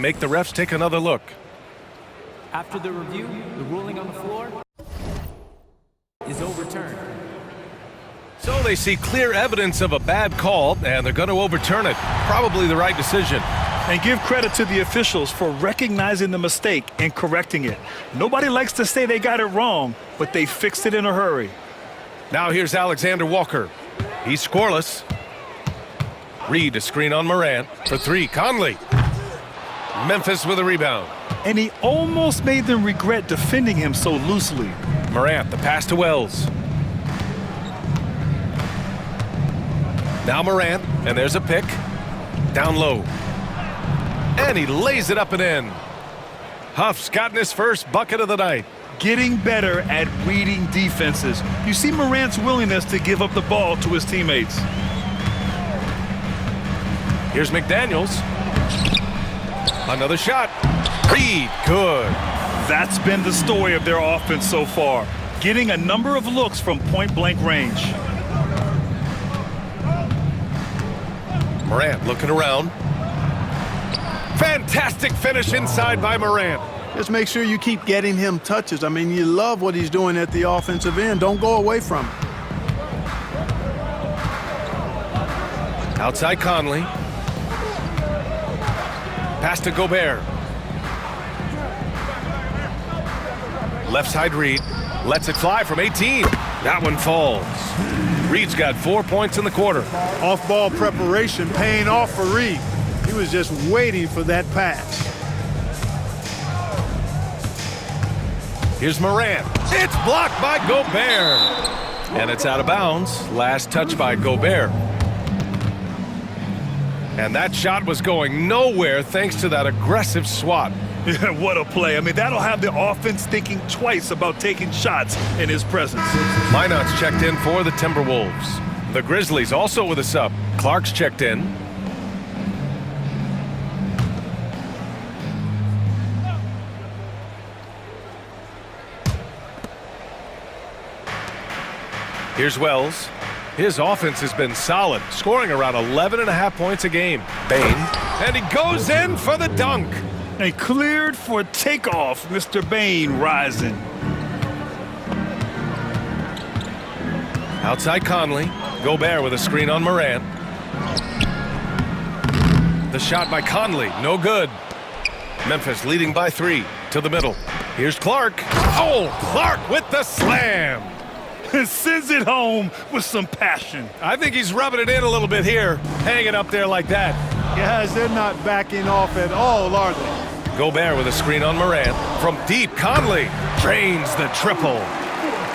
make the refs take another look. After the review, the ruling on the floor is overturned. So they see clear evidence of a bad call, and they're going to overturn it. Probably the right decision. And give credit to the officials for recognizing the mistake and correcting it. Nobody likes to say they got it wrong, but they fixed it in a hurry. Now here's Alexander Walker. He's scoreless. Reed, a screen on Morant. For three, Conley. Memphis with a rebound. And he almost made them regret defending him so loosely. Morant, the pass to Wells. Now Morant, and there's a pick. Down low. And he lays it up and in. Huff's gotten his first bucket of the night. Getting better at reading defenses. You see Morant's willingness to give up the ball to his teammates. Here's McDaniels. Another shot. Reed, good. That's been the story of their offense so far. Getting a number of looks from point-blank range. Morant looking around. Fantastic finish inside by Morant. Just make sure you keep getting him touches. I mean, you love what he's doing at the offensive end. Don't go away from it. Outside Conley. Pass to Gobert. Left side Reed. Lets it fly from 18. That one falls. Reed's got 4 points in the quarter. Off-ball preparation paying off for Reed. He was just waiting for that pass. Here's Morant. It's blocked by Gobert. And it's out of bounds. Last touch by Gobert. And that shot was going nowhere thanks to that aggressive swat. What a play. I mean, that'll have the offense thinking twice about taking shots in his presence. Minot's checked in for the Timberwolves. The Grizzlies also with a sub. Clark's checked in. Here's Wells. His offense has been solid, scoring around 11.5 points a game. Bane, and he goes in for the dunk. And cleared for takeoff, Mr. Bane rising. Outside Conley. Gobert with a screen on Morant. The shot by Conley, no good. Memphis leading by 3 to the middle. Here's Clark. Oh, Clark with the slam. Sends it home with some passion. I think he's rubbing it in a little bit here, hanging up there like that. Guys, they're not backing off at all, are they? Gobert with a screen on Morant. From deep, Conley drains the triple.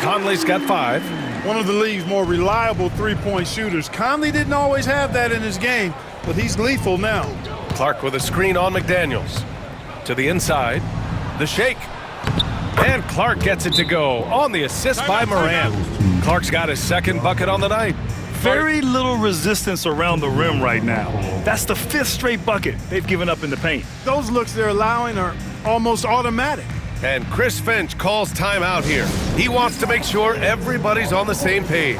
Conley's got 5. One of the league's more reliable three-point shooters. Conley didn't always have that in his game, but he's lethal now. Clark with a screen on McDaniels. To the inside, the shake. And Clark gets it to go on the assist by Morant. Clark's got his second bucket on the night. Very little resistance around the rim right now. That's the 5th straight bucket they've given up in the paint. Those looks they're allowing are almost automatic. And Chris Finch calls timeout here. He wants to make sure everybody's on the same page.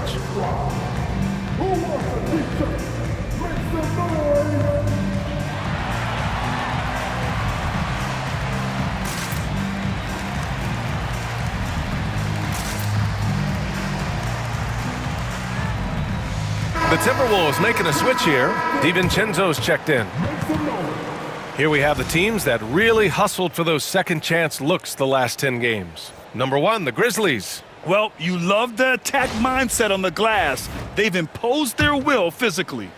The Timberwolves making a switch here. DiVincenzo's checked in. Here we have the teams that really hustled for those second chance looks the last 10 games. Number 1, the Grizzlies. Well, you love the attack mindset on the glass. They've imposed their will physically.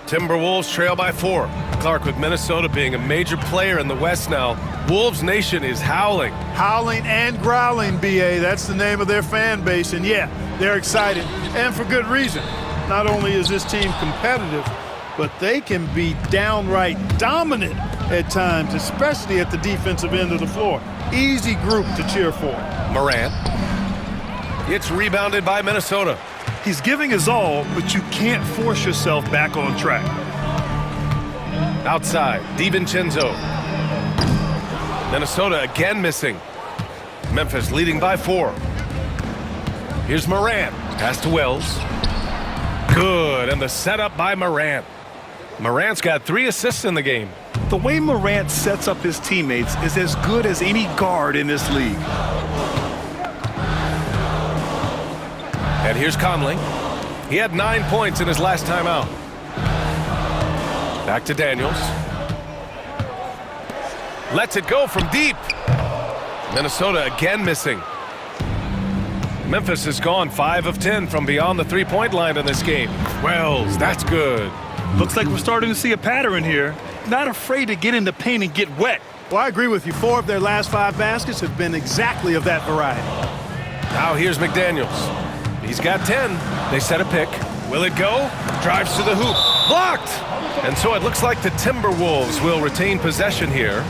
Timberwolves trail by 4. Clark with Minnesota being a major player in the West now. Wolves Nation is howling. Howling and growling, B.A. That's the name of their fan base. And yeah, they're excited, and for good reason. Not only is this team competitive, but they can be downright dominant at times, especially at the defensive end of the floor. Easy group to cheer for. Morant. It's rebounded by Minnesota. He's giving his all, but you can't force yourself back on track. Outside, DiVincenzo. Minnesota again missing. Memphis leading by 4. Here's Morant. Pass to Wells. Good, and the setup by Morant. Morant's got 3 assists in the game. The way Morant sets up his teammates is as good as any guard in this league. And here's Conley. He had 9 points in his last time out. Back to Daniels. Lets it go from deep. Minnesota again missing. Memphis has gone 5 of 10 from beyond the three-point line in this game. Wells, that's good. Looks like we're starting to see a pattern here. Not afraid to get in the paint and get wet. Well, I agree with you. 4 of their last 5 baskets have been exactly of that variety. Now here's McDaniels. He's got 10. They set a pick. Will it go? Drives to the hoop. Blocked! And so it looks like the Timberwolves will retain possession here.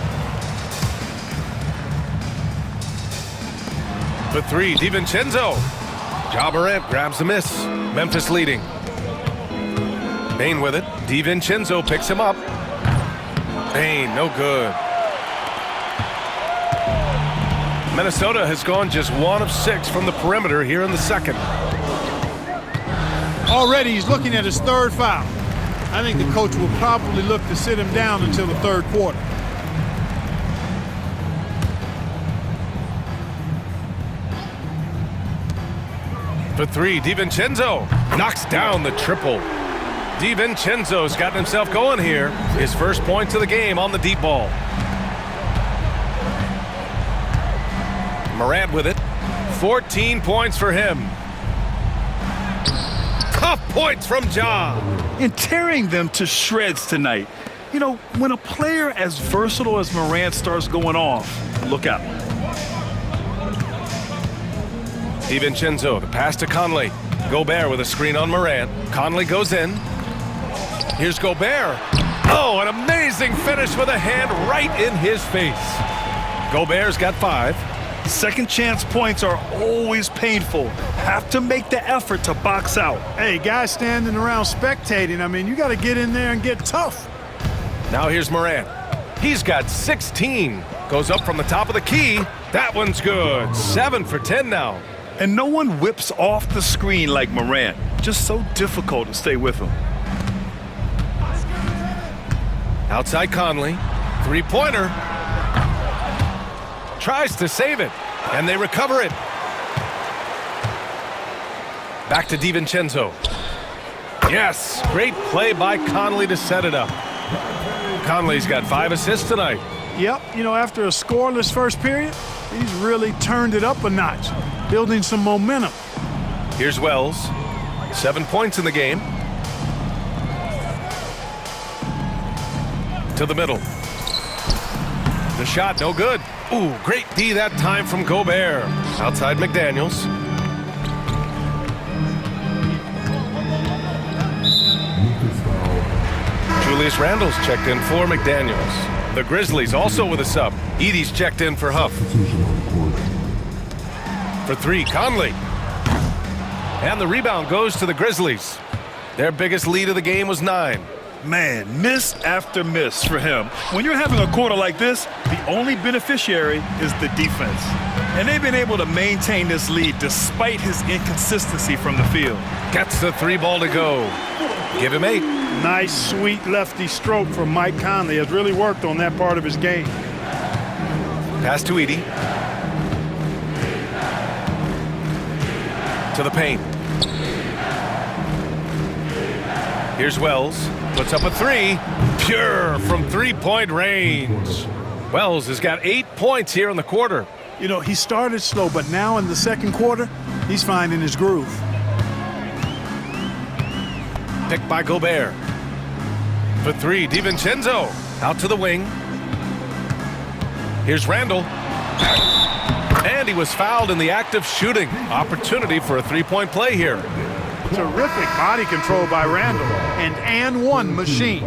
For 3, DiVincenzo. Ja Morant grabs the miss. Memphis leading. Bain with it. DiVincenzo picks him up. Bain, no good. Minnesota has gone just 1 of 6 from the perimeter here in the second. Already he's looking at his 3rd foul. I think the coach will probably look to sit him down until the 3rd quarter. For 3, DiVincenzo knocks down the triple. DiVincenzo's gotten himself going here. His first points of the game on the deep ball. Morant with it. 14 points for him. Tough points from Ja. And tearing them to shreds tonight. You know, when a player as versatile as Morant starts going off, look out. DiVincenzo, the pass to Conley. Gobert with a screen on Morant. Conley goes in. Here's Gobert. Oh, an amazing finish with a hand right in his face. Gobert's got 5. Second chance points are always painful. Have to make the effort to box out. Hey, guys standing around spectating, I mean, you got to get in there and get tough. Now here's Morant. He's got 16. Goes up from the top of the key. That one's good. 7 for 10 now. And no one whips off the screen like Morant. Just so difficult to stay with him. Outside Conley. 3-pointer. Tries to save it. And they recover it. Back to DiVincenzo. Yes, great play by Conley to set it up. Conley's got 5 assists tonight. Yep, you know, after a scoreless first period, he's really turned it up a notch, building some momentum. Here's Wells. 7 points in the game. To the middle. The shot, no good. Ooh, great D that time from Gobert. Outside McDaniels. Julius Randle's checked in for McDaniels. The Grizzlies also with a sub. Edey's checked in for Huff. For 3, Conley. And the rebound goes to the Grizzlies. Their biggest lead of the game was 9. Man, miss after miss for him. When you're having a quarter like this, the only beneficiary is the defense. And they've been able to maintain this lead despite his inconsistency from the field. Gets the 3 ball to go. Give him 8. Nice, sweet lefty stroke from Mike Conley. Has really worked on that part of his game. Pass to Edey. To the paint. Here's Wells. Puts up a 3. Pure from 3-point range. Wells has got 8 points here in the quarter. You know, he started slow, but now in the second quarter, he's finding his groove. Picked by Gobert. For 3, DiVincenzo. Out to the wing. Here's Randle. And he was fouled in the act of shooting. Opportunity for a 3-point play here. Terrific body control by Randle. And one machine.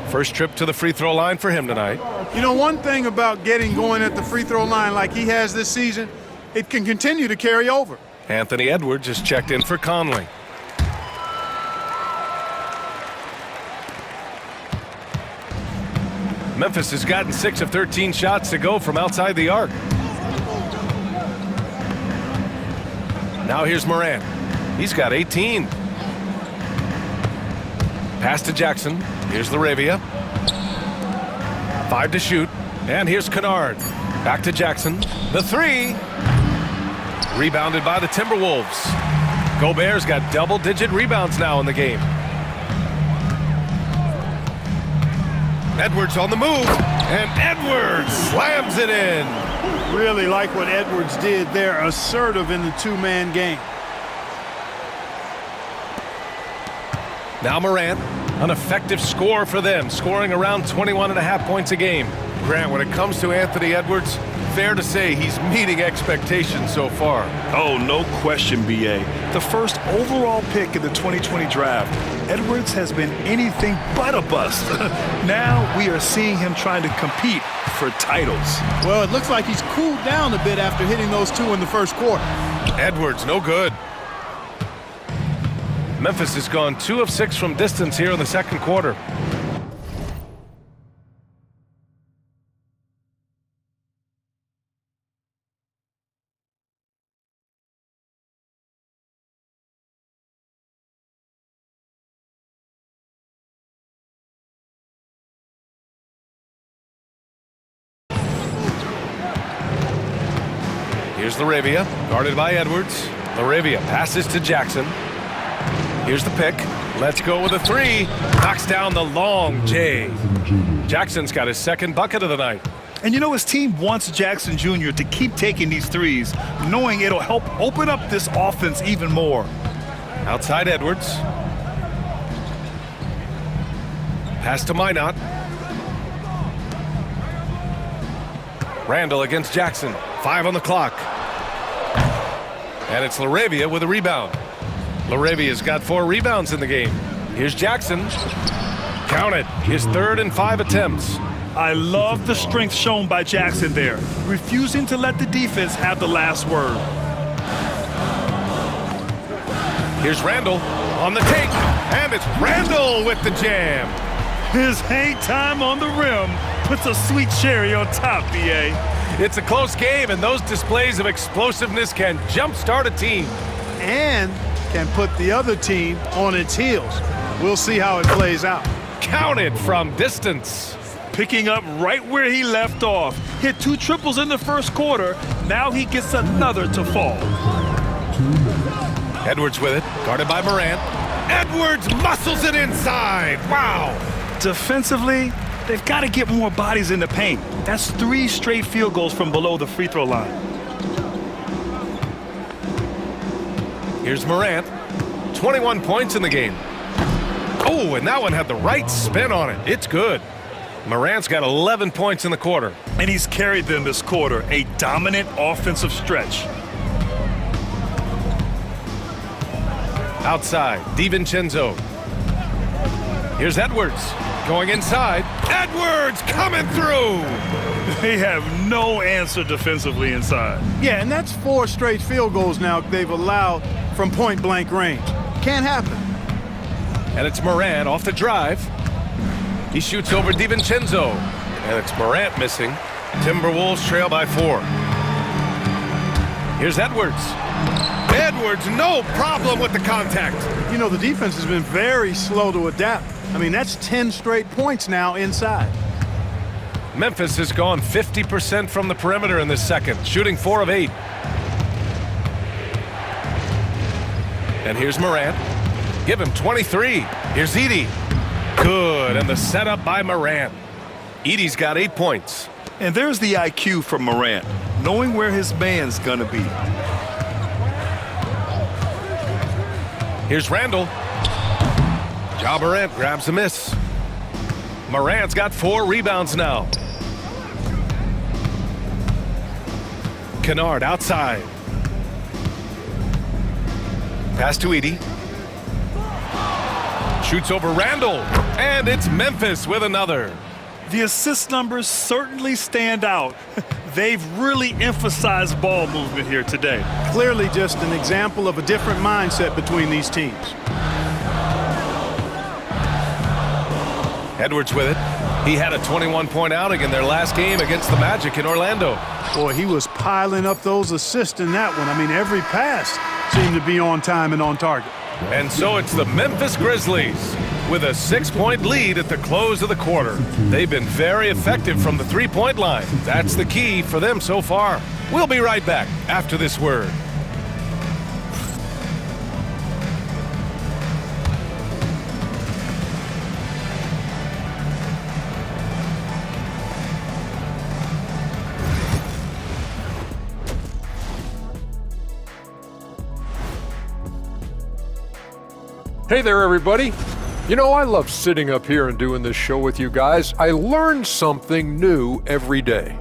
First trip to the free throw line for him tonight. You know, one thing about getting going at the free throw line like he has this season, it can continue to carry over. Anthony Edwards is checked in for Conley. Memphis has gotten 6 of 13 shots to go from outside the arc. Now here's Morant. He's got 18. Pass to Jackson. Here's LaRavia. 5 to shoot. And here's Kennard. Back to Jackson. The 3. Rebounded by the Timberwolves. Gobert's got double-digit rebounds now in the game. Edwards on the move. And Edwards slams it in. Really like what Edwards did there. Assertive in the two-man game. Now Morant, an effective score for them, scoring around 21.5 points a game. Grant, when it comes to Anthony Edwards, fair to say he's meeting expectations so far. Oh, no question, B.A. The first overall pick in the 2020 draft, Edwards has been anything but a bust. Now we are seeing him trying to compete for titles. Well, it looks like he's cooled down a bit after hitting those 2 in the first quarter. Edwards, no good. Memphis has gone 2 of 6 from distance here in the second quarter. Here's Laravia, guarded by Edwards. Laravia passes to Jackson. Here's the pick. Let's go with a 3. Knocks down the long J. Jackson's got his second bucket of the night. And you know, his team wants Jackson Jr. to keep taking these threes, knowing it'll help open up this offense even more. Outside Edwards. Pass to Minot. Randall against Jackson. 5 on the clock. And it's Laravia with a rebound. Laravia's got 4 rebounds in the game. Here's Jackson. Count it. His 3rd and 5 attempts. I love the strength shown by Jackson there, refusing to let the defense have the last word. Here's Randall on the take. And it's Randall with the jam. His hang time on the rim puts a sweet cherry on top, B.A. It's a close game, and those displays of explosiveness can jumpstart a team. And can put the other team on its heels. We'll see how it plays out. Counted from distance. Picking up right where he left off. Hit 2 triples in the first quarter. Now he gets another to fall. Edwards with it, guarded by Morant. Edwards muscles it inside. Wow. Defensively, they've got to get more bodies in the paint. That's 3 straight field goals from below the free throw line. Here's Morant. 21 points in the game. Oh, and that one had the right spin on it. It's good. Morant's got 11 points in the quarter. And he's carried them this quarter, a dominant offensive stretch. Outside, DiVincenzo. Here's Edwards going inside. Edwards coming through. They have no answer defensively inside. Yeah, and that's 4 straight field goals now they've allowed from point-blank range. Can't happen. And it's Morant off the drive. He shoots over DiVincenzo. And it's Morant missing. Timberwolves trail by 4. Here's Edwards. Edwards, no problem with the contact. You know, the defense has been very slow to adapt. I mean, that's 10 straight points now inside. Memphis has gone 50% from the perimeter in this second, shooting 4 of 8. And here's Morant. Give him 23. Here's Edey. Good, and the setup by Morant. Edey's got 8 points. And there's the IQ from Morant, knowing where his man's gonna be. Here's Randall. Ja Morant grabs a miss. Morant's got 4 rebounds now. Kennard outside. Pass to Edey. Shoots over Randall. And it's Memphis with another. The assist numbers certainly stand out. They've really emphasized ball movement here today. Clearly just an example of a different mindset between these teams. Edwards with it. He had a 21-point outing in their last game against the Magic in Orlando. Boy, he was piling up those assists in that one. I mean, every pass seemed to be on time and on target. And so it's the Memphis Grizzlies with a 6-point lead at the close of the quarter. They've been very effective from the three-point line. That's the key for them so far. We'll be right back after this word. Hey there, everybody. You know, I love sitting up here and doing this show with you guys. I learn something new every day.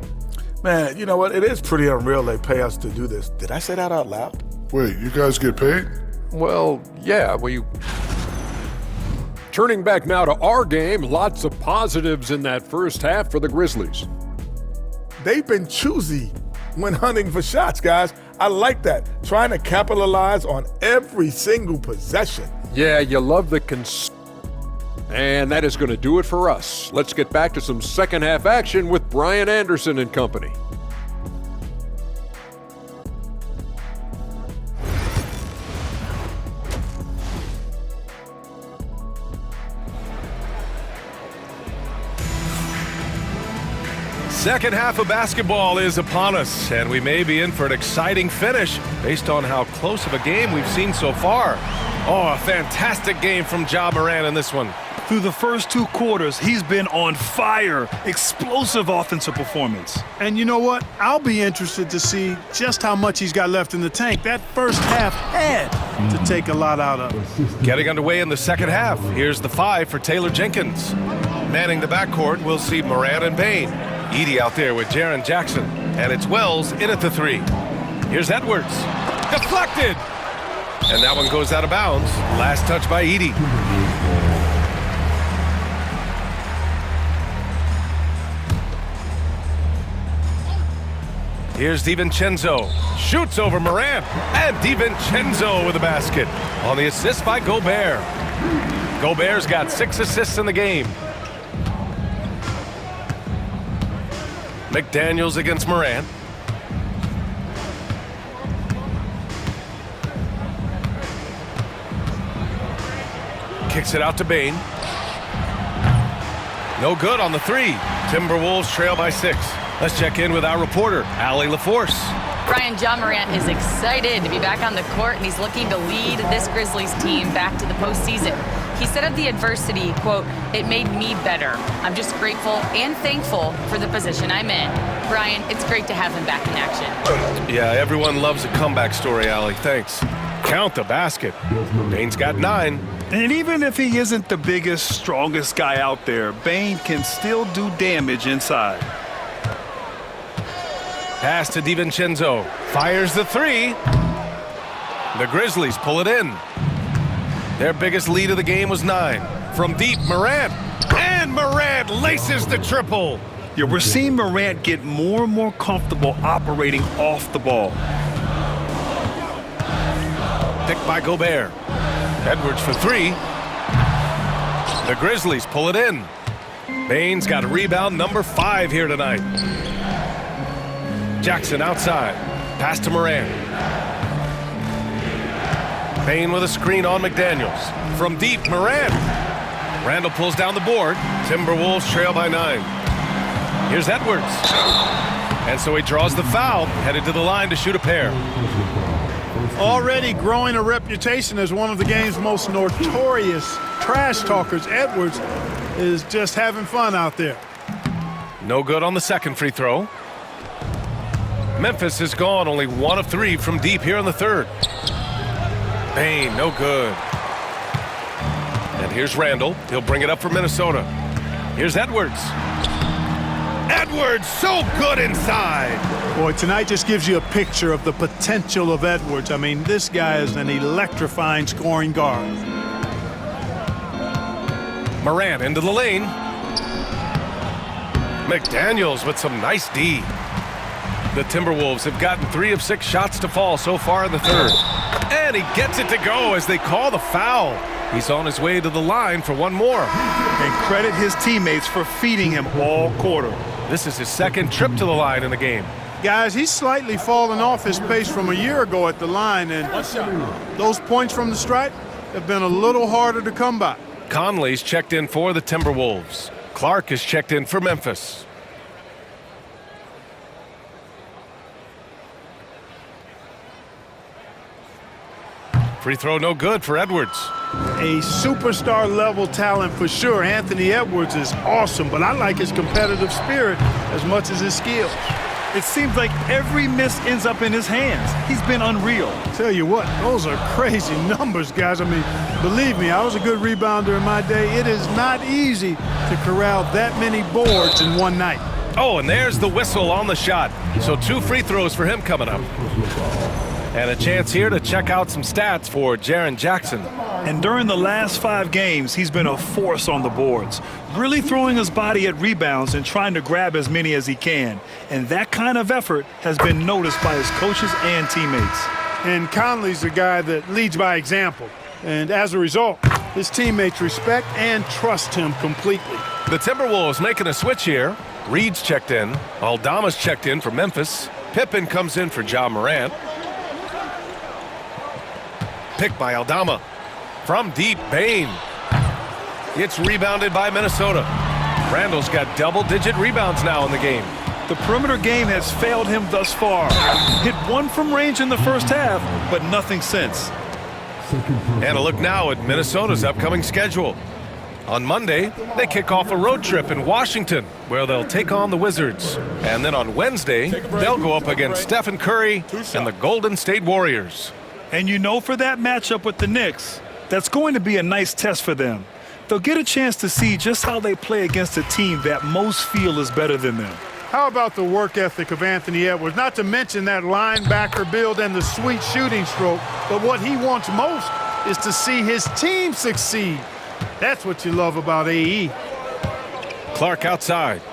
Man, you know what? It is pretty unreal they pay us to do this. Did I say that out loud? Wait, you guys get paid? Well, yeah, Turning back now to our game, lots of positives in that first half for the Grizzlies. They've been choosy when hunting for shots, guys. I like that. Trying to capitalize on every single possession. Yeah, you love the And that is going to do it for us. Let's get back to some second half action with Brian Anderson and company. Second half of basketball is upon us, and we may be in for an exciting finish based on how close of a game we've seen so far. Oh, a fantastic game from Ja Morant in this one. Through the first two quarters, he's been on fire. Explosive offensive performance. And you know what? I'll be interested to see just how much he's got left in the tank. That first half had to take a lot out of it. Getting underway in the second half. Here's the 5 for Taylor Jenkins. Manning the backcourt, we'll see Morant and Bane. Edey out there with Jaren Jackson. And it's Wells in at the 3. Here's Edwards. Deflected! And that one goes out of bounds. Last touch by Edey. Here's DiVincenzo. Shoots over Morant. And DiVincenzo with a basket. On the assist by Gobert. Gobert's got 6 assists in the game. McDaniels against Morant. Kicks it out to Bane. No good on the 3. Timberwolves trail by 6. Let's check in with our reporter, Allie LaForce. Brian, Ja Morant is excited to be back on the court, and he's looking to lead this Grizzlies team back to the postseason. He said of the adversity, quote, "It made me better. I'm just grateful and thankful for the position I'm in." Brian, it's great to have him back in action. Yeah, everyone loves a comeback story, Allie. Thanks. Count the basket. Bane's got 9. And even if he isn't the biggest, strongest guy out there, Bane can still do damage inside. Pass to DiVincenzo. Fires the 3. The Grizzlies pull it in. Their biggest lead of the game was 9. From deep, Morant. And Morant laces the triple. Yeah, we're seeing Morant get more and more comfortable operating off the ball. Picked by Gobert. Edwards for 3. The Grizzlies pull it in. Bane's got rebound number 5 here tonight. Jackson outside. Pass to Morant. Bane with a screen on McDaniels. From deep, Morant. Randall pulls down the board. Timberwolves trail by 9. Here's Edwards. And so he draws the foul, headed to the line to shoot a pair. Already growing a reputation as one of the game's most notorious trash talkers, Edwards is just having fun out there. No good on the second free throw. Memphis is gone, only 1 of 3 from deep here in the third. Bane, no good. And here's Randall. He'll bring it up for Minnesota. Here's Edwards. Edwards, so good inside. Boy, tonight just gives you a picture of the potential of Edwards. I mean, this guy is an electrifying scoring guard. Morant into the lane. McDaniels with some nice D. The Timberwolves have gotten 3 of 6 shots to fall so far in the third. And he gets it to go as they call the foul. He's on his way to the line for one more. And credit his teammates for feeding him all quarter. This is his second trip to the line in the game. Guys, he's slightly fallen off his pace from a year ago at the line, and those points from the stripe have been a little harder to come by. Conley's checked in for the Timberwolves. Clark is checked in for Memphis. Free throw no good for Edwards. A superstar level talent for sure. Anthony Edwards is awesome, but I like his competitive spirit as much as his skill. It seems like every miss ends up in his hands. He's been unreal. Tell you what, those are crazy numbers, guys. I mean, believe me, I was a good rebounder in my day. It is not easy to corral that many boards in one night. Oh, and there's the whistle on the shot. So 2 free throws for him coming up. And a chance here to check out some stats for Jaren Jackson. And during the last 5 games, he's been a force on the boards, really throwing his body at rebounds and trying to grab as many as he can. And that kind of effort has been noticed by his coaches and teammates. And Conley's the guy that leads by example. And as a result, his teammates respect and trust him completely. The Timberwolves making a switch here. Reed's checked in. Aldama's checked in for Memphis. Pippen comes in for Ja Morant. Pick by Aldama. From deep, Bane. It's rebounded by Minnesota. Randall's got double-digit rebounds now in the game. The perimeter game has failed him thus far. Hit 1 from range in the first half, but nothing since. And a look now at Minnesota's upcoming schedule. On Monday, they kick off a road trip in Washington, where they'll take on the Wizards. And then on Wednesday, they'll go up against Stephen Curry and the Golden State Warriors. And you know, for that matchup with the Knicks, that's going to be a nice test for them. They'll get a chance to see just how they play against a team that most feel is better than them. How about the work ethic of Anthony Edwards? Not to mention that linebacker build and the sweet shooting stroke. But what he wants most is to see his team succeed. That's what you love about AE. Clark outside.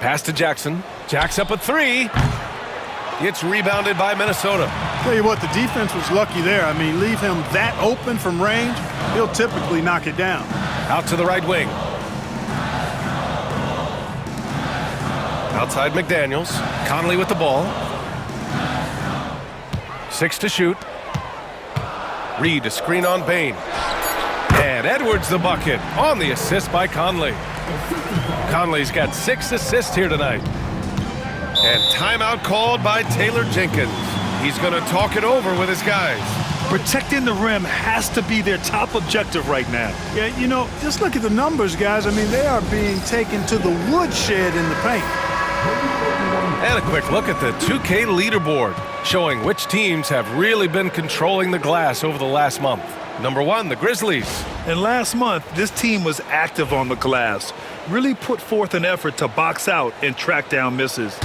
Pass to Jackson. Jack's up a 3. It's rebounded by Minnesota. Tell you what, the defense was lucky there. I mean, leave him that open from range, he'll typically knock it down. Out to the right wing. Outside McDaniels. Conley with the ball. 6 to shoot. Reed a screen on Bane. And Edwards the bucket on the assist by Conley. Conley's got 6 assists here tonight. And timeout called by Taylor Jenkins. He's going to talk it over with his guys. Protecting the rim has to be their top objective right now. Yeah, you know, just look at the numbers, guys. I mean, they are being taken to the woodshed in the paint. And a quick look at the 2K leaderboard, showing which teams have really been controlling the glass over the last month. Number 1, the Grizzlies. And last month, this team was active on the glass, really put forth an effort to box out and track down misses.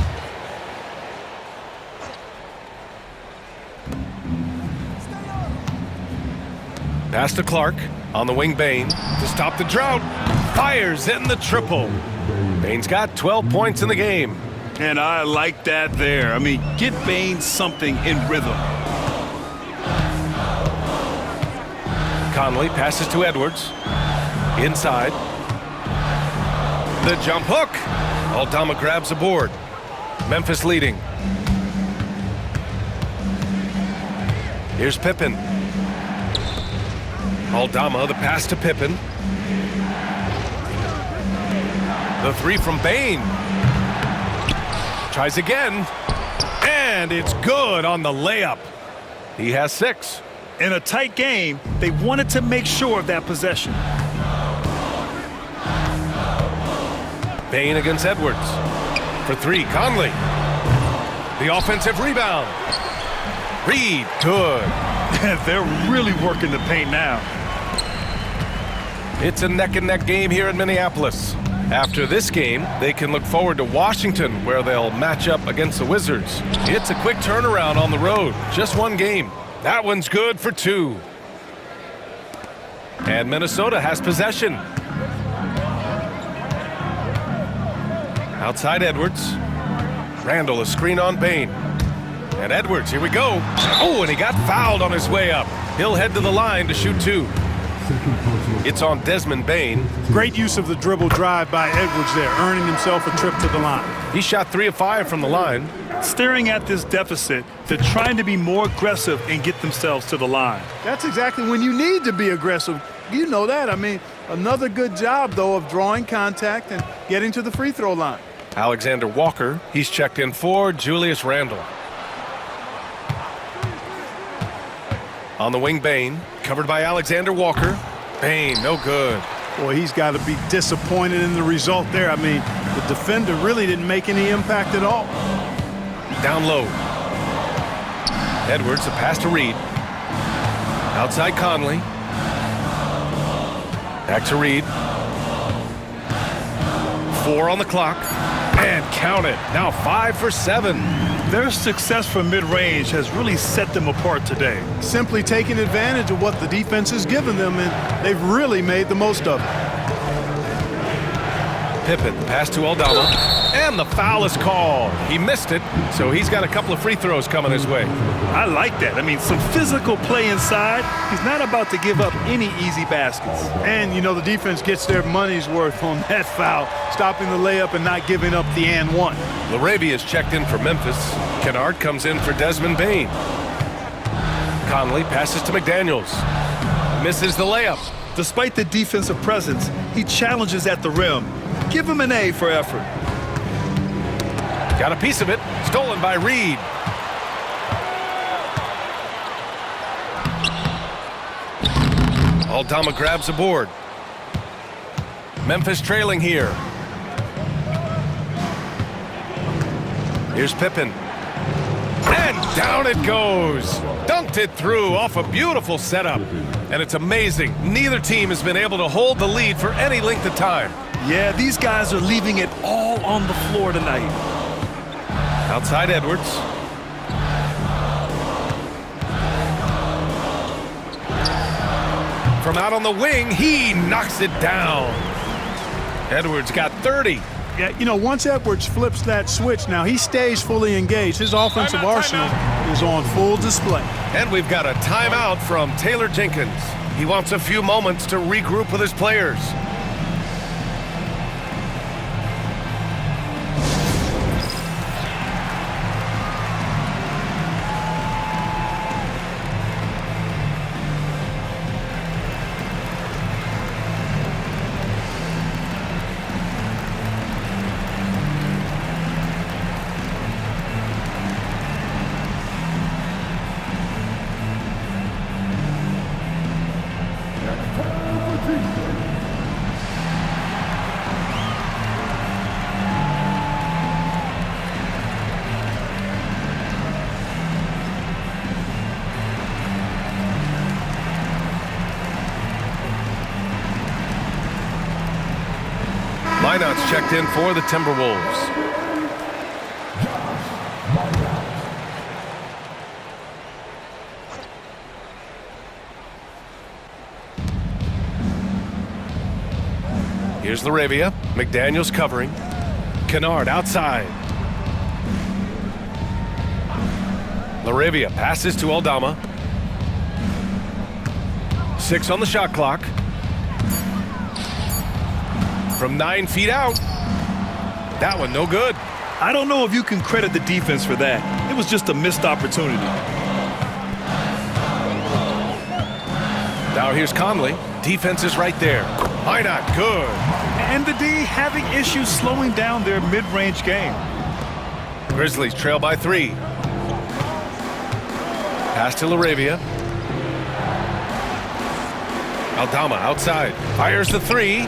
Pass to Clark. On the wing, Bane. To stop the drought. Fires in the triple. Bane's got 12 points in the game. And I like that there. I mean, get Bane something in rhythm. Conley passes to Edwards. Inside. The jump hook. Aldama grabs a board. Memphis leading. Here's Pippen. Aldama, the pass to Pippen. The 3 from Bane. Tries again. And it's good on the layup. He has 6. In a tight game, they wanted to make sure of that possession. Bane against Edwards. For 3, Conley. The offensive rebound. Reed, good. They're really working the paint now. It's a neck-and-neck game here in Minneapolis. After this game, they can look forward to Washington, where they'll match up against the Wizards. It's a quick turnaround on the road. Just 1 game. That one's good for 2. And Minnesota has possession. Outside Edwards. Randall a screen on Bane. And Edwards, here we go. Oh, and he got fouled on his way up. He'll head to the line to shoot 2. It's on Desmond Bane. Great use of the dribble drive by Edwards there, earning himself a trip to the line. He shot 3 of 5 from the line. staring at this deficit, they're trying to be more aggressive and get themselves to the line. That's exactly when you need to be aggressive. You know that. I mean, another good job, though, of drawing contact and getting to the free throw line. Alexander Walker, he's checked in for Julius Randle. On the wing, Bain, covered by Alexander Walker. Bain, no good. Boy, he's got to be disappointed in the result there. I mean, the defender really didn't make any impact at all. Down low. Edwards, a pass to Reed. Outside Conley. Back to Reed. 4 on the clock. And count it. Now 5 for 7. Their success from mid-range has really set them apart today. Simply taking advantage of what the defense has given them, and they've really made the most of it. Pippen, pass to Aldama, and the foul is called. He missed it, so he's got a couple of free throws coming his way. I like that. I mean, some physical play inside. He's not about to give up any easy baskets. And, you know, the defense gets their money's worth on that foul, stopping the layup and not giving up the and one. LaRavia's checked in for Memphis. Kennard comes in for Desmond Bain. Conley passes to McDaniels. Misses the layup. Despite the defensive presence, he challenges at the rim. Give him an A for effort. Got a piece of it. Stolen by Reed. Aldama grabs a board. Memphis trailing here. Here's Pippen. And down it goes. Dunked it through off a beautiful setup. And it's amazing. Neither team has been able to hold the lead for any length of time. Yeah, these guys are leaving it all on the floor tonight. Outside Edwards. From out on the wing, he knocks it down. Edwards got 30. Yeah, you know, once Edwards flips that switch, now he stays fully engaged. His offensive arsenal is on full display. And we've got a timeout from Taylor Jenkins. He wants a few moments to regroup with his players. Lineouts checked in for the Timberwolves. Here's LaRavia. McDaniels covering. Kennard outside. LaRavia passes to Aldama. 6 on the shot clock. From 9 feet out. That one no good. I don't know if you can credit the defense for that. It was just a missed opportunity. Now here's Conley. Defense is right there. Why not? Good. And the D having issues slowing down their mid-range game. Grizzlies trail by 3. Pass to LaRavia. Aldama outside. Fires the 3.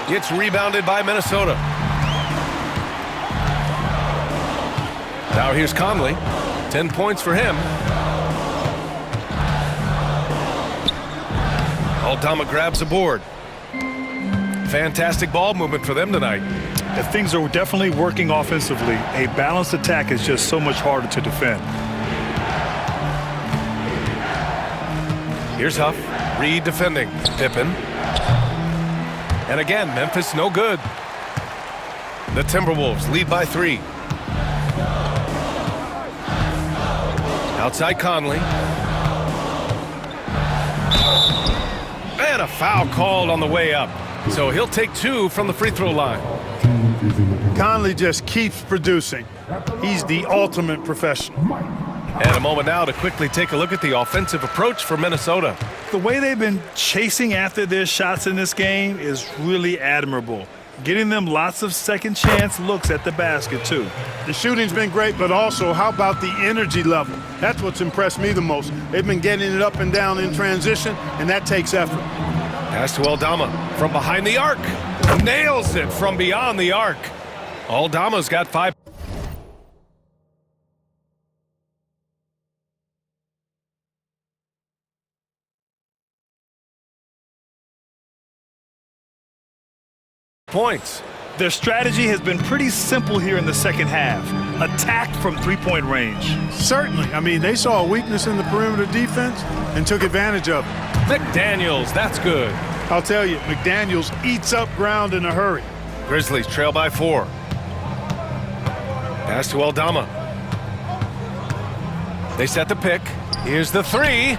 Gets rebounded by Minnesota. Now here's Conley. 10 points for him. Aldama grabs a board. Fantastic ball movement for them tonight. If things are definitely working offensively, a balanced attack is just so much harder to defend. Here's Huff. Reed defending. Pippen. And again, Memphis no good. The Timberwolves lead by 3. Outside Conley. And a foul called on the way up. So he'll take 2 from the free throw line. Conley just keeps producing. He's the ultimate professional. And a moment now to quickly take a look at the offensive approach for Minnesota. The way they've been chasing after their shots in this game is really admirable. Getting them lots of second chance looks at the basket, too. The shooting's been great, but also how about the energy level? That's what's impressed me the most. They've been getting it up and down in transition, and that takes effort. Pass to Aldama from behind the arc. Nails it from beyond the arc. Aldama's got 5. Points. Their strategy has been pretty simple here in the second half. Attack from three-point range. Certainly. I mean, they saw a weakness in the perimeter defense and took advantage of it. McDaniels, that's good. I'll tell you, McDaniels eats up ground in a hurry. Grizzlies trail by 4. Pass to Aldama. They set the pick. Here's the 3.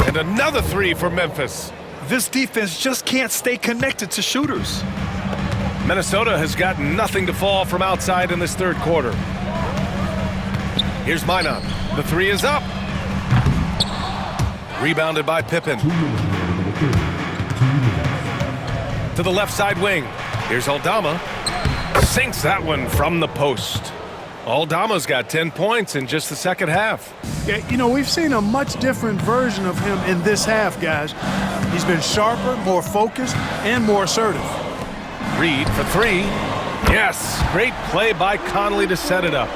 And another 3 for Memphis. This defense just can't stay connected to shooters. Minnesota has got nothing to fall from outside in this third quarter. Here's Minot. The 3 is up. Rebounded by Pippen. To the left side wing. Here's Aldama. Sinks that one from the post. Aldama's got 10 points in just the second half. Yeah, you know, we've seen a much different version of him in this half, guys. He's been sharper, more focused, and more assertive. Reed for 3. Yes, great play by Conley to set it up.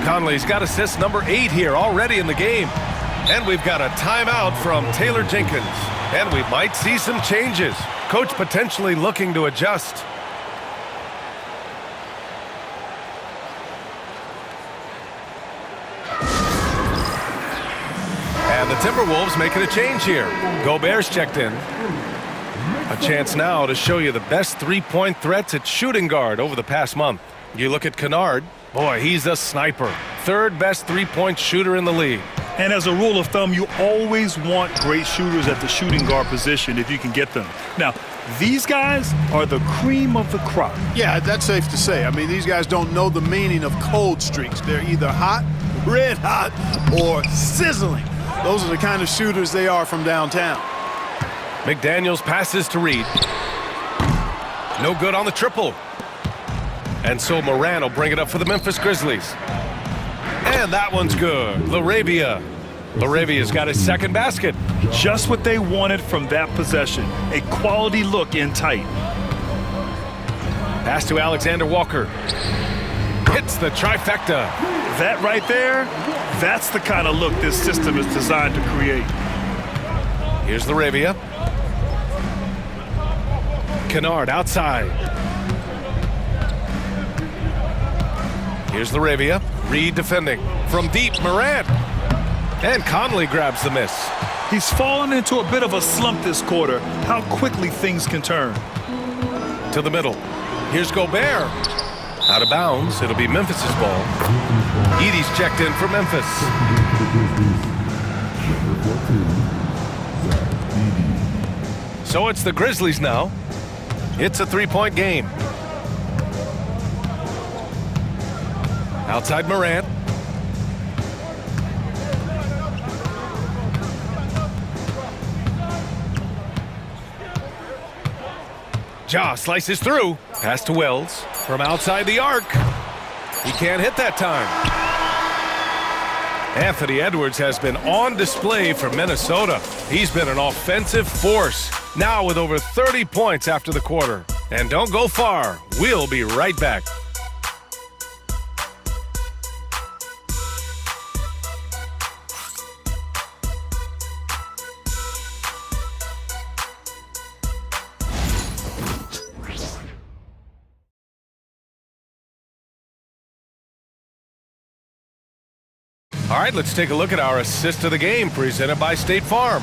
Conley's got assist number 8 here already in the game. And we've got a timeout from Taylor Jenkins. And we might see some changes. Coach potentially looking to adjust. And the Timberwolves making a change here. Gobert's checked in. A chance now to show you the best three-point threats at shooting guard over the past month. You look at Kennard. Boy, he's a sniper. Third best three-point shooter in the league. And as a rule of thumb, you always want great shooters at the shooting guard position if you can get them. Now, these guys are the cream of the crop. Yeah, that's safe to say. I mean, these guys don't know the meaning of cold streaks. They're either hot, red hot, or sizzling. Those are the kind of shooters they are from downtown. McDaniels passes to Reed. No good on the triple. And so Moran will bring it up for the Memphis Grizzlies. And that one's good. Laravia's got his second basket. Just what they wanted from that possession. A quality look in tight. Pass to Alexander Walker. Hits the trifecta. That right there, that's the kind of look this system is designed to create. Here's Laravia. Kennard outside. Here's Laravia. Reed defending. From deep, Morant. And Conley grabs the miss. He's fallen into a bit of a slump this quarter. How quickly things can turn. To the middle. Here's Gobert. Out of bounds. It'll be Memphis's ball. Edey's checked in for Memphis. So it's the Grizzlies now. It's a three-point game. Outside Morant. Ja slices through. Pass to Wells from outside the arc. He can't hit that time. Anthony Edwards has been on display for Minnesota. He's been an offensive force, now with over 30 points after the quarter. And don't go far. We'll be right back. All right, let's take a look at our assist of the game presented by State Farm.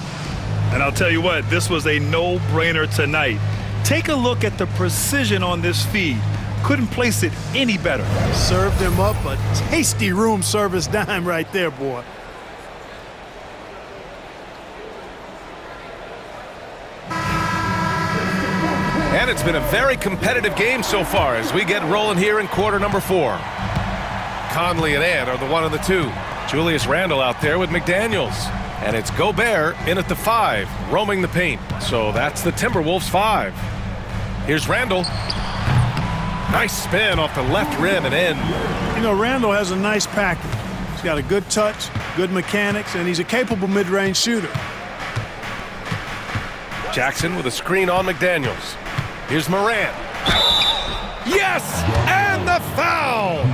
And I'll tell you what, this was a no-brainer tonight. Take a look at the precision on this feed. Couldn't place it any better. Served him up a tasty room service dime right there, boy. And it's It's been a very competitive game so far as we get rolling here in quarter number 4. Conley and Ant are the 1 and the 2. Julius Randle out there with McDaniels. And it's Gobert in at the 5, roaming the paint. So that's the Timberwolves 5. Here's Randle. Nice spin off the left rim and in. You know, Randle has a nice package. He's got a good touch, good mechanics, and he's a capable mid-range shooter. Jackson with a screen on McDaniels. Here's Morant. Yes! And the foul!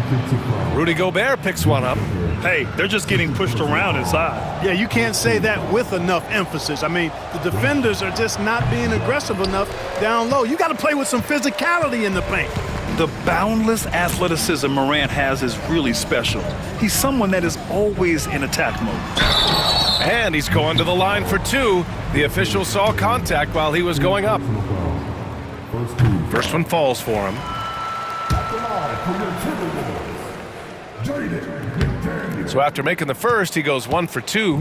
Rudy Gobert picks one up. Hey, they're just getting pushed around inside. Yeah, you can't say that with enough emphasis. I mean, the defenders are just not being aggressive enough down low. You got to play with some physicality in the paint. The boundless athleticism Morant has is really special. He's someone that is always in attack mode. And he's going to the line for 2. The official saw contact while he was going up. First one falls for him. So after making the first, he goes 1 for 2.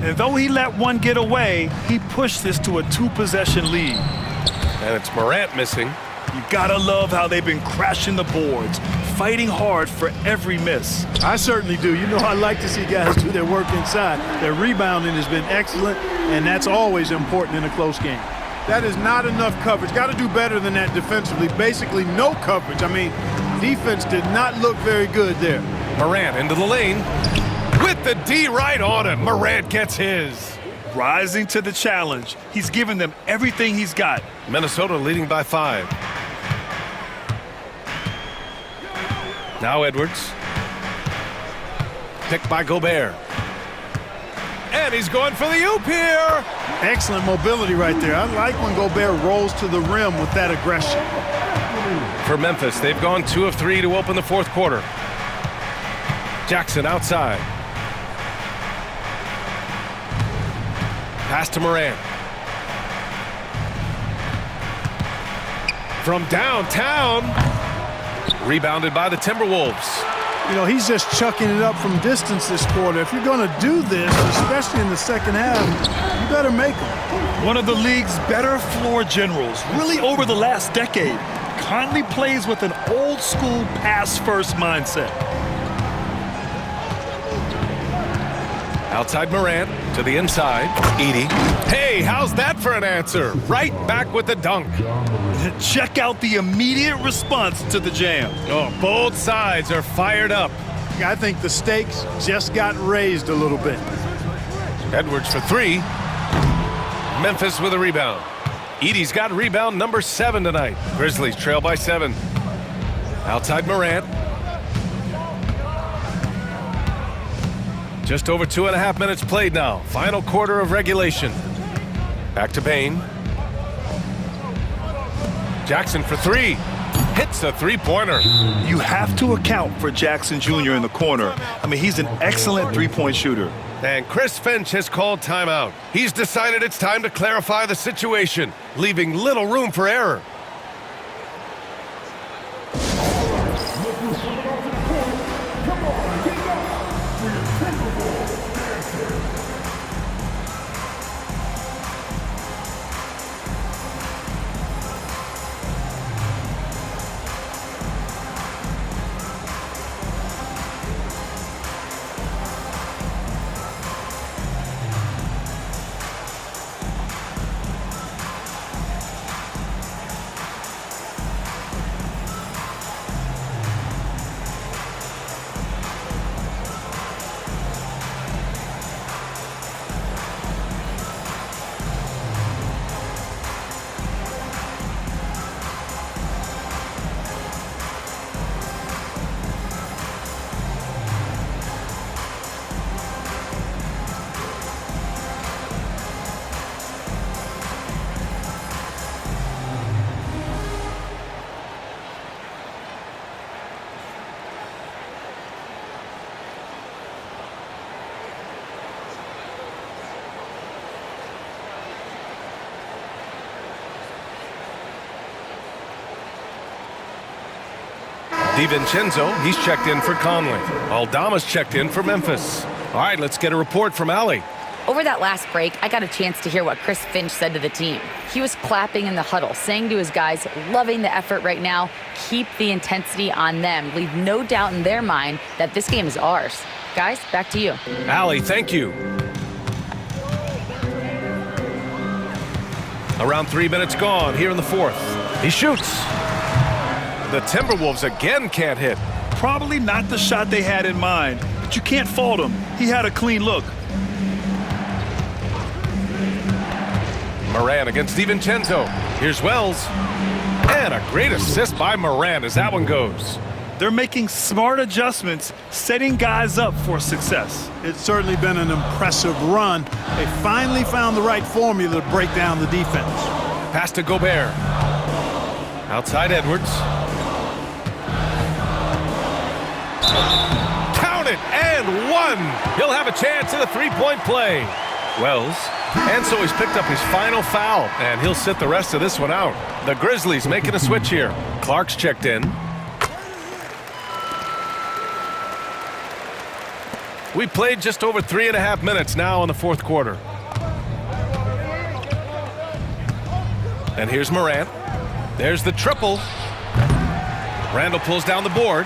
And though he let one get away, he pushed this to a 2-possession lead. And it's Morant missing. You gotta love how they've been crashing the boards, fighting hard for every miss. I certainly do. You know, I like to see guys do their work inside. Their rebounding has been excellent, and that's always important in a close game. That is not enough coverage. Got to do better than that defensively. Basically no coverage. I mean, defense did not look very good there. Morant into the lane with the D right on him. Morant gets his. Rising to the challenge. He's given them everything he's got. Minnesota leading by 5. Now Edwards. Picked by Gobert. And he's going for the oop here. Excellent mobility right there. I like when Gobert rolls to the rim with that aggression. For Memphis, they've gone 2 of 3 to open the 4th quarter. Jackson outside. Pass to Morant. From downtown. Rebounded by the Timberwolves. You know, he's just chucking it up from distance this quarter. If you're going to do this, especially in the second half, you better make them. One of the league's better floor generals, really over the last decade. Conley plays with an old-school pass-first mindset. Outside Morant to the inside. Edey. Hey, how's that for an answer? Right back with the dunk. Check out the immediate response to the jam. Oh, both sides are fired up. I think the stakes just got raised a little bit. Edwards for 3. Memphis with a rebound. Edey's got rebound number 7 tonight. Grizzlies trail by 7. Outside Morant. Just over 2.5 minutes played now. Final quarter of regulation. Back to Bane. Jackson for 3. Hits a 3-pointer. You have to account for Jackson Jr. in the corner. I mean, he's an excellent three-point shooter. And Chris Finch has called timeout. He's decided it's time to clarify the situation, leaving little room for error. DiVincenzo, he's checked in for Conley. Aldama's checked in for Memphis. All right, let's get a report from Ali. Over that last break, I got a chance to hear what Chris Finch said to the team. He was clapping in the huddle, saying to his guys, loving the effort right now, keep the intensity on them. Leave no doubt in their mind that this game is ours. Guys, back to you. Allie, thank you. Around 3 minutes gone here in the fourth. He shoots. The Timberwolves again can't hit. Probably not the shot they had in mind, but you can't fault him. He had a clean look. Moran against DiVincenzo. Here's Wells. And a great assist by Moran as that one goes. They're making smart adjustments, setting guys up for success. It's certainly been an impressive run. They finally found the right formula to break down the defense. Pass to Gobert. Outside Edwards. Count it, and one. He'll have a chance at a three-point play. Wells. And so he's picked up his final foul, and he'll sit the rest of this one out. The Grizzlies making a switch here. Clark's checked in. We played just over 3.5 minutes now in the fourth quarter. And here's Morant. There's the triple. Randall pulls down the board.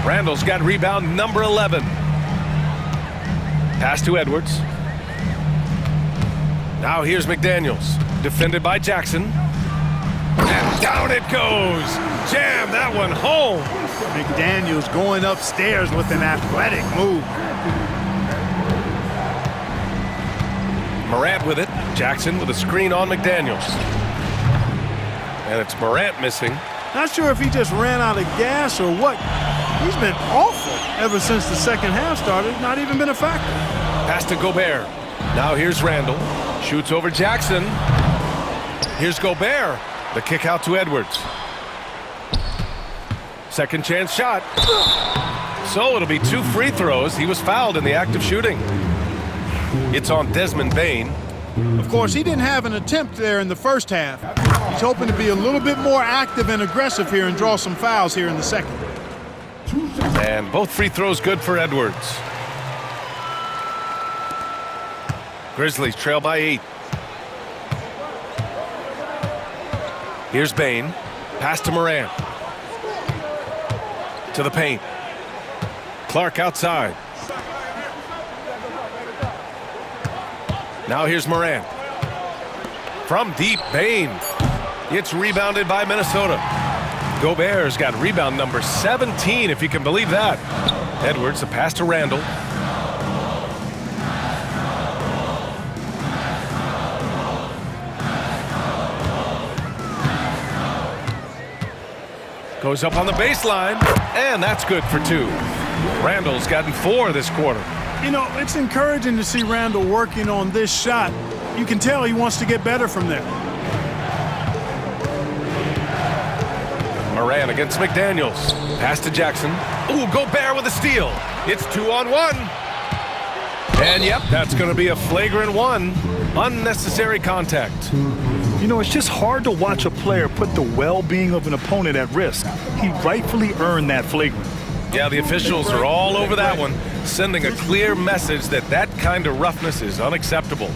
Randall's got rebound number 11. Pass to Edwards. Now here's McDaniels. Defended by Jackson. And down it goes. Jam that one home. McDaniels going upstairs with an athletic move. Morant with it. Jackson with a screen on McDaniels. And it's Morant missing. Not sure if he just ran out of gas or what. He's been awful ever since the second half started. Not even been a factor. Pass to Gobert. Now here's Randall. Shoots over Jackson. Here's Gobert. The kick out to Edwards. Second chance shot. So it'll be 2 free throws. He was fouled in the act of shooting. It's on Desmond Bane. Of course, he didn't have an attempt there in the first half. He's hoping to be a little bit more active and aggressive here and draw some fouls here in the second. And both free throws good for Edwards. Grizzlies trail by 8. Here's Bane. Pass to Moran. To the paint. Clark outside. Now here's Moran. From deep, Bane. It's rebounded by Minnesota. Gobert's got rebound number 17, if you can believe that. Edwards, a pass to Randall. Goes up on the baseline, and that's good for 2. Randall's gotten 4 this quarter. You know, it's encouraging to see Randall working on this shot. You can tell he wants to get better from there. Moran against McDaniels. Pass to Jackson. Ooh, Gobert with a steal. It's 2-on-1. And yep, that's going to be a flagrant 1. Unnecessary contact. You know, it's just hard to watch a player put the well-being of an opponent at risk. He rightfully earned that flagrant. Yeah, the officials are all over that one, sending a clear message that that kind of roughness is unacceptable.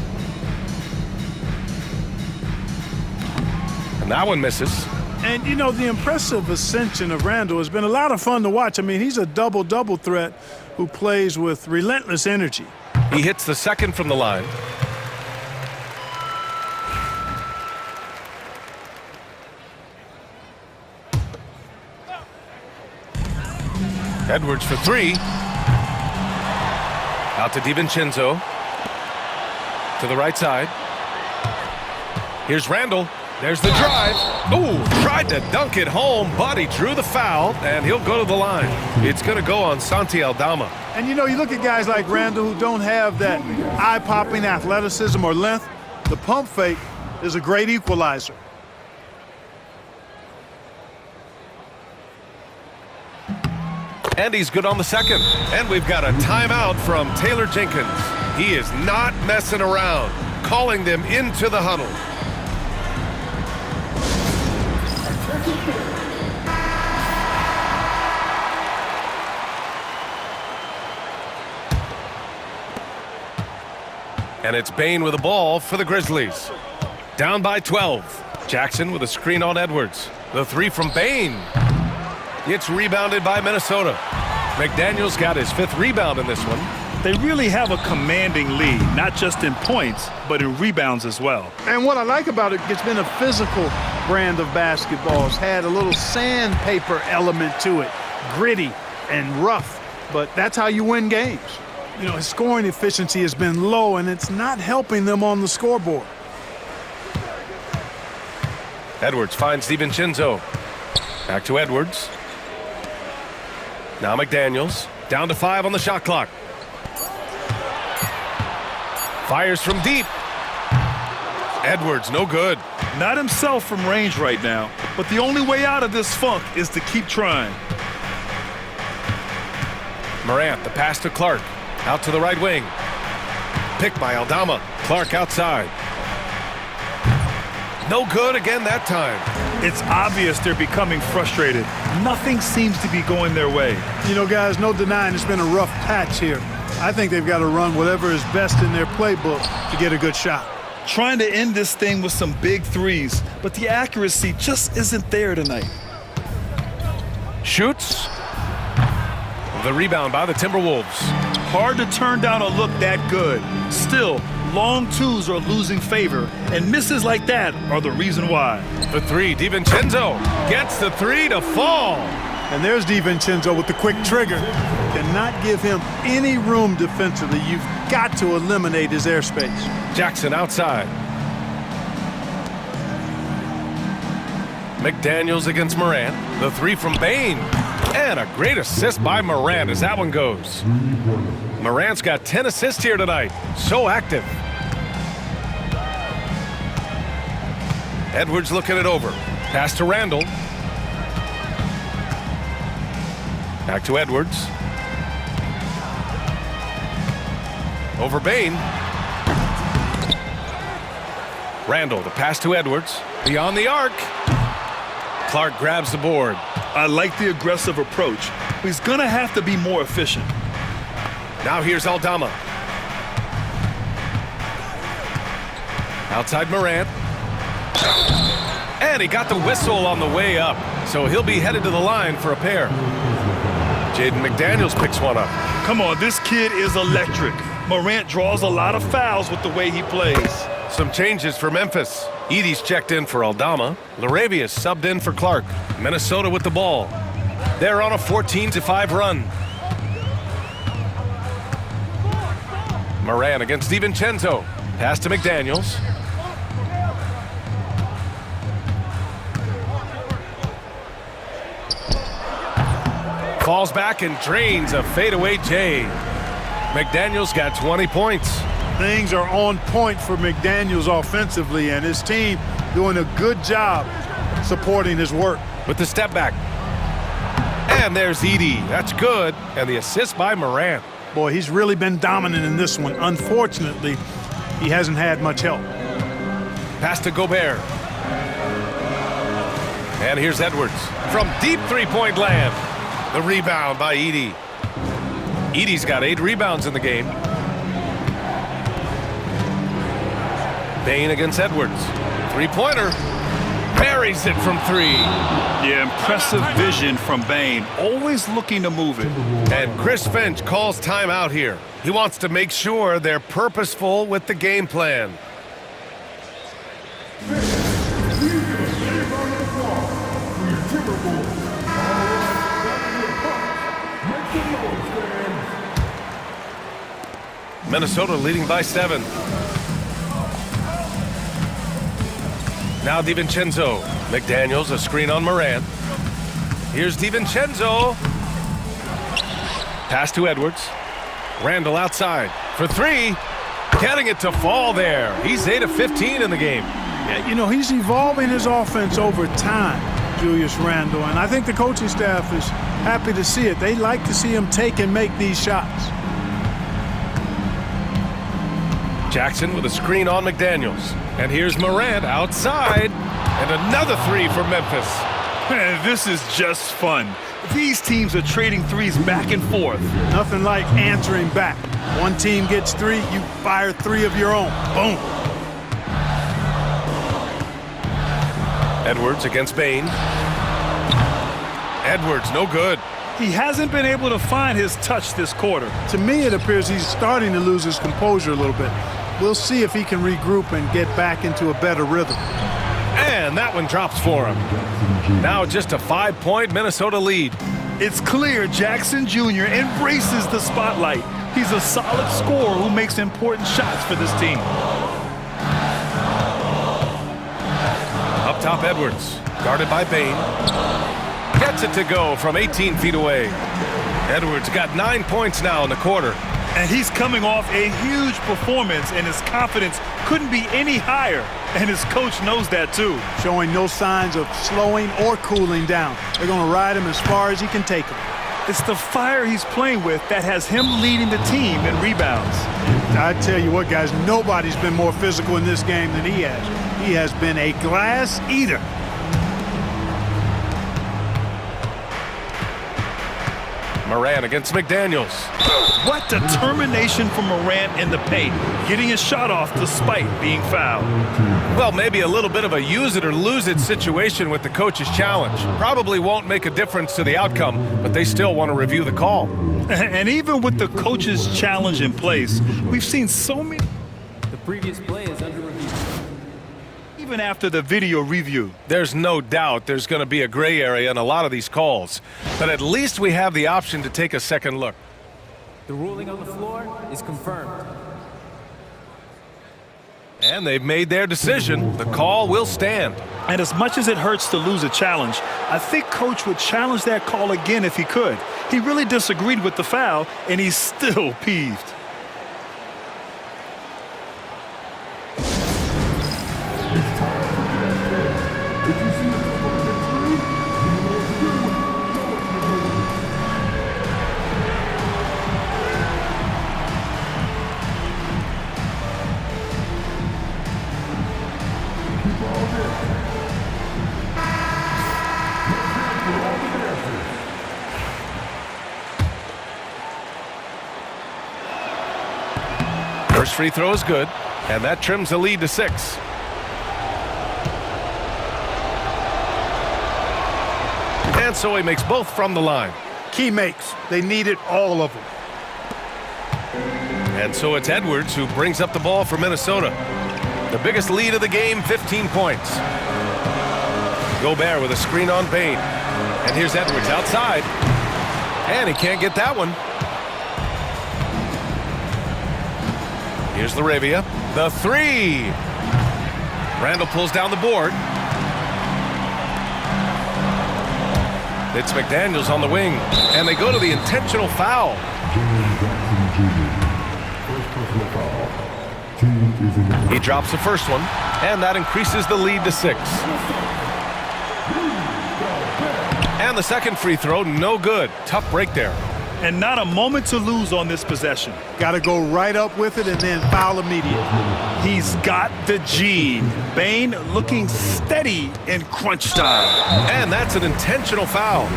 And that one misses. And, you know, the impressive ascension of Randall has been a lot of fun to watch. I mean, he's a double-double threat who plays with relentless energy. He hits the second from the line. Edwards for 3. Out to DiVincenzo. To the right side. Here's Randall. There's the drive. Ooh, tried to dunk it home, but he drew the foul, and he'll go to the line. It's going to go on Santi Aldama. And, you know, you look at guys like Randall who don't have that eye-popping athleticism or length. The pump fake is a great equalizer. And he's good on the second. And we've got a timeout from Taylor Jenkins. He is not messing around, calling them into the huddle. And it's Bain with the ball for the Grizzlies. Down by 12. Jackson with a screen on Edwards. The three from Bain. It's rebounded by Minnesota. McDaniels got his 5th rebound in this one. They really have a commanding lead, not just in points, but in rebounds as well. And what I like about it, it's been a physical brand of basketball. It's had a little sandpaper element to it, gritty and rough, but that's how you win games. You know, his scoring efficiency has been low, and it's not helping them on the scoreboard. Edwards finds DiVincenzo. Back to Edwards. Now McDaniels. Down to 5 on the shot clock. Fires from deep. Edwards, no good. Not himself from range right now, but the only way out of this funk is to keep trying. Morant, the pass to Clark. Out to the right wing. Picked by Aldama. Clark outside. No good again that time. It's obvious they're becoming frustrated. Nothing seems to be going their way. You know, guys, no denying it's been a rough patch here. I think they've got to run whatever is best in their playbook to get a good shot. Trying to end this thing with some big threes, but the accuracy just isn't there tonight. Shoots. The rebound by the Timberwolves. Hard to turn down a look that good. Still, long twos are losing favor, and misses like that are the reason why. The three, DiVincenzo gets the three to fall. And there's DiVincenzo with the quick trigger. Cannot give him any room defensively. You've got to eliminate his airspace. Jackson outside. McDaniels against Morant. The three from Bain. And a great assist by Morant as that one goes. Morant's got 10 assists here tonight. So active. Edwards looking it over. Pass to Randall. Back to Edwards. Over Bain. Randall, the pass to Edwards. Beyond the arc. Clark grabs the board. I like the aggressive approach. He's going to have to be more efficient. Now here's Aldama. Outside Morant. And he got the whistle on the way up. So he'll be headed to the line for a pair. Jaden McDaniels picks one up. Come on, this kid is electric. Morant draws a lot of fouls with the way he plays. Some changes for Memphis. Edey's checked in for Aldama. Laravia's subbed in for Clark. Minnesota with the ball. They're on a 14-5 run. Morant against DiVincenzo. Pass to McDaniels. Falls back and drains a fadeaway J. McDaniels got 20 points. Things are on point for McDaniels offensively, and his team doing a good job supporting his work. With the step back. And there's Edey. That's good. And the assist by Morant. Boy, he's really been dominant in this one. Unfortunately, he hasn't had much help. Pass to Gobert. And here's Edwards from deep three-point land. The rebound by Edey. Edey's got 8 rebounds in the game. Bain against Edwards. Three-pointer. Buries it from 3. Yeah, impressive vision from Bain. Always looking to move it. And Chris Finch calls timeout here. He wants to make sure they're purposeful with the game plan. Minnesota leading by 7. Now DiVincenzo. McDaniels, a screen on Morant. Here's DiVincenzo. Pass to Edwards. Randall outside for 3. Getting it to fall there. He's 8 of 15 in the game. Yeah, you know, he's evolving his offense over time, Julius Randle, and I think the coaching staff is happy to see it. They like to see him take and make these shots. Jackson with a screen on McDaniels. And here's Morant outside. And another 3 for Memphis. This is just fun. These teams are trading threes back and forth. Nothing like answering back. One team gets 3, you fire 3 of your own. Boom. Edwards against Bain. Edwards, no good. He hasn't been able to find his touch this quarter. To me, it appears he's starting to lose his composure a little bit. We'll see if he can regroup and get back into a better rhythm. And that one drops for him. Now just a 5-point Minnesota lead. It's clear Jackson Jr. embraces the spotlight. He's a solid scorer who makes important shots for this team. Up top, Edwards, guarded by Bain. Gets it to go from 18 feet away. Edwards got 9 points now in the quarter. And he's coming off a huge performance, and his confidence couldn't be any higher. And his coach knows that too. Showing no signs of slowing or cooling down. They're going to ride him as far as he can take him. It's the fire he's playing with that has him leading the team in rebounds. I tell you what, guys, nobody's been more physical in this game than he has. He has been a glass eater. Morant against McDaniels. What determination from Morant in the paint, getting his shot off despite being fouled. Well, maybe a little bit of a use it or lose it situation with the coach's challenge. Probably won't make a difference to the outcome, but they still want to review the call. And even with the coach's challenge in place, we've seen so many. The previous play is under review. Even after the video review. There's no doubt there's going to be a gray area in a lot of these calls, but at least we have the option to take a second look. The ruling on the floor is confirmed. And they've made their decision. The call will stand. And as much as it hurts to lose a challenge, I think Coach would challenge that call again if he could. He really disagreed with the foul, and he's still peeved. First free throw is good, and that trims the lead to 6. And so he makes both from the line. Key makes. They needed all of them. And so it's Edwards who brings up the ball for Minnesota. The biggest lead of the game, 15 points. Gobert with a screen on Bain. And here's Edwards outside. And he can't get that one. Here's Laravia. The 3. Randall pulls down the board. It's McDaniels on the wing. And they go to the intentional foul. He drops the first one, and that increases the lead to 6. And the second free throw, no good. Tough break there. And not a moment to lose on this possession. Got to go right up with it and then foul immediately. He's got the G. Bain looking steady in crunch time. And that's an intentional foul.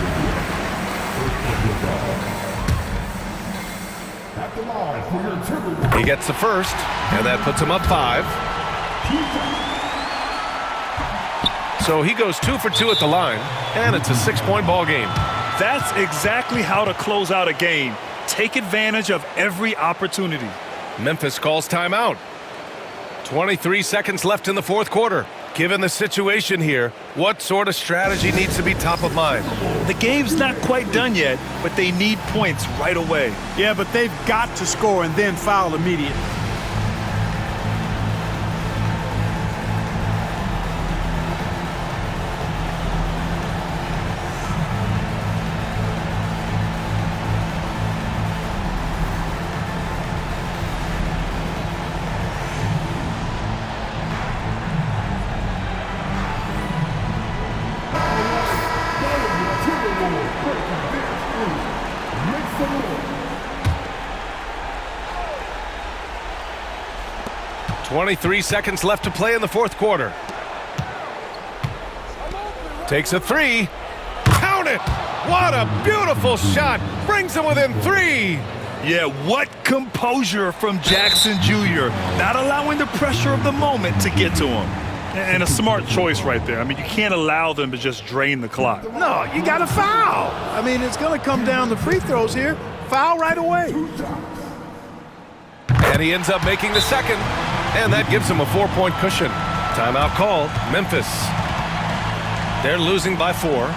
He gets the first, and that puts him up 5. So he goes 2 for 2 at the line, and it's a 6-point ball game. That's exactly how to close out a game. Take advantage of every opportunity. Memphis calls timeout. 23 seconds left in the fourth quarter. Given the situation here, what sort of strategy needs to be top of mind? The game's not quite done yet, but they need points right away. Yeah, but they've got to score and then foul immediately. .23 seconds left to play in the fourth quarter. Takes a three. Count it! What a beautiful shot! Brings him within 3. Yeah, what composure from Jackson Jr. Not allowing the pressure of the moment to get to him. And a smart choice right there. I mean, you can't allow them to just drain the clock. No, you got to foul. I mean, it's going to come down to free throws here. Foul right away. And he ends up making the second. And that gives him a 4-point cushion. Timeout called. Memphis. They're losing by 4.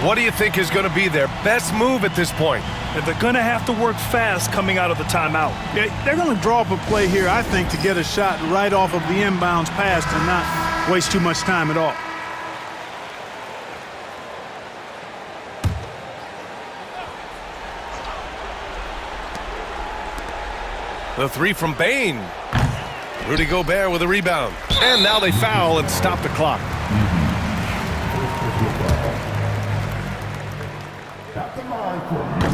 What do you think is going to be their best move at this point? And they're going to have to work fast coming out of the timeout. Yeah, they're going to draw up a play here, I think, to get a shot right off of the inbounds pass and not waste too much time at all. The 3 from Bain. Rudy Gobert with a rebound. And now they foul and stop the clock.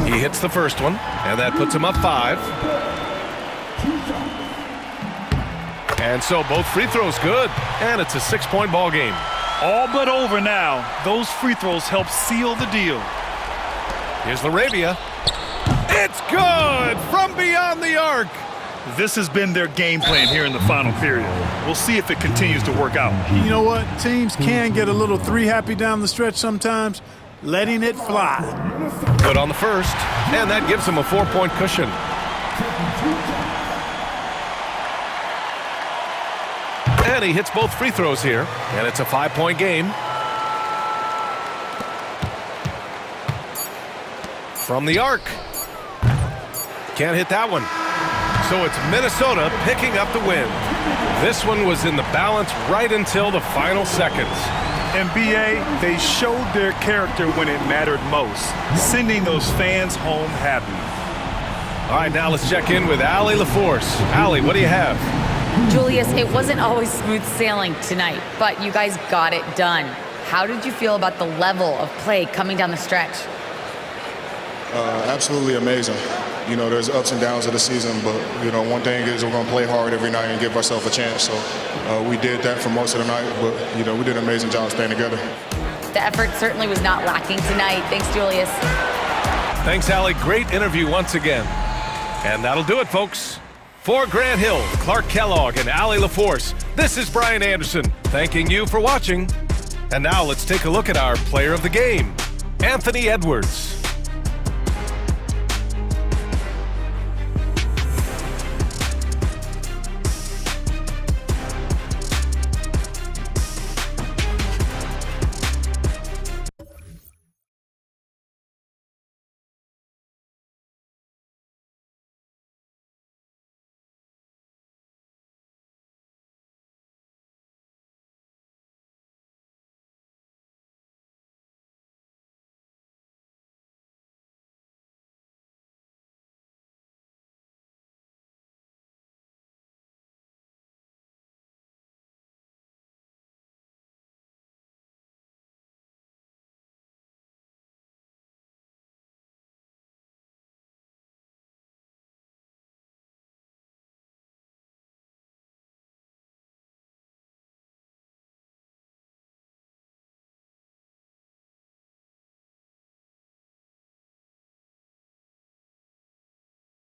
He hits the first one, and that puts him up 5. And so both free throws good, and it's a 6-point ball game. All but over now. Those free throws help seal the deal. Here's Laravia. It's good from beyond the arc. This has been their game plan here in the final period. We'll see if it continues to work out. You know what? Teams can get a little 3-happy down the stretch sometimes. Letting it fly. Good on the first, and that gives him a 4-point cushion. And he hits both free throws here, and it's a 5-point game. From the arc. Can't hit that one. So it's Minnesota picking up the win. This one was in the balance right until the final seconds. And B.A., they showed their character when it mattered most, sending those fans home happy. All right, now let's check in with Allie LaForce. Allie, what do you have? Julius, it wasn't always smooth sailing tonight, but you guys got it done. How did you feel about the level of play coming down the stretch? Absolutely amazing. You know, there's ups and downs of the season, but, you know, one thing is we're going to play hard every night and give ourselves a chance. So we did that for most of the night, but, you know, we did an amazing job staying together. The effort certainly was not lacking tonight. Thanks, Julius. Thanks, Allie. Great interview once again. And that'll do it, folks. For Grant Hill, Clark Kellogg, and Allie LaForce, this is Brian Anderson, thanking you for watching. And now let's take a look at our player of the game, Anthony Edwards.